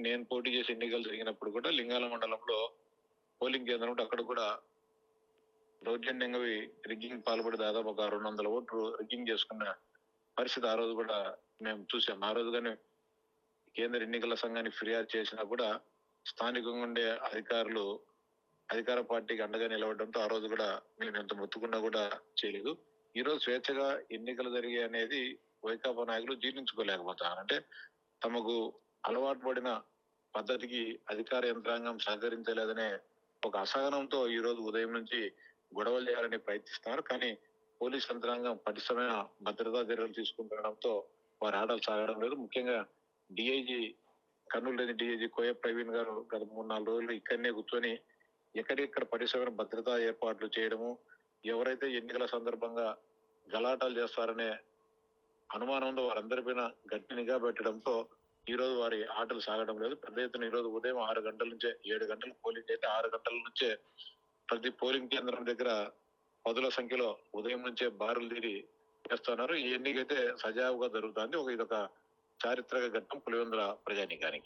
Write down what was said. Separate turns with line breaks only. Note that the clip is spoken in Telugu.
నేను పోటీ చేసి ఎన్నికలు జరిగినప్పుడు కూడా లింగాల మండలంలో పోలింగ్ కేంద్రం ఉంటే అక్కడ కూడా దౌర్జన్యంగా రిగ్గింగ్ పాల్పడి దాదాపు ఒక 200 ఓట్లు రిగ్గింగ్ చేసుకున్న పరిస్థితి ఆ రోజు కూడా మేము చూసాం. ఆ రోజు కానీ కేంద్ర ఎన్నికల సంఘానికి ఫిర్యాదు చేసినా కూడా స్థానికంగా ఉండే అధికారులు అధికార పార్టీకి అండగా నిలవడంతో ఆ రోజు కూడా మేము ఎంత మొత్తుకున్నా కూడా చేయలేదు. ఈ రోజు స్వేచ్ఛగా ఎన్నికలు జరిగే అనేది వైకాపా నాయకులు జీర్ణించుకోలేకపోతున్నారు. అంటే తమకు అలవాటు పడిన పద్ధతికి అధికార యంత్రాంగం సహకరించలేదనే ఒక అసహనంతో ఈ రోజు ఉదయం నుంచి గొడవలు చేయాలని ప్రయత్నిస్తున్నారు. కానీ పోలీస్ యంత్రాంగం పటిష్టమైన భద్రతా చర్యలు తీసుకుంటుండడంతో వారి ఆటలు సాగడం లేదు. ముఖ్యంగా డిఐజీ కర్నూలు లేని డిఐజీ కోయ ప్రవీణ్ గారు గత 3-4 రోజులు ఇక్కడనే కూర్చొని ఎక్కడెక్కడ పటిష్టమైన భద్రతా ఏర్పాట్లు చేయడము, ఎవరైతే ఎన్నికల సందర్భంగా గలాటాలు చేస్తారనే అనుమానంలో వారందరిపైన గట్టి నిఘా పెట్టడంతో ఈ రోజు వారి ఆటలు సాగడం లేదు. పెద్ద ఎత్తున ఈ రోజు ఉదయం 6 గంటల నుంచే 7 గంటలు పోలింగ్ అయితే 6 గంటల నుంచే ప్రతి పోలింగ్ కేంద్రం దగ్గర పదుల సంఖ్యలో ఉదయం నుంచే బారులు తీరి చేస్తున్నారు. ఈ ఎన్నికైతే సజావుగా జరుగుతుంది. ఇదొక చారిత్రక ఘట్టం పులివెందుల ప్రజానీకానికి.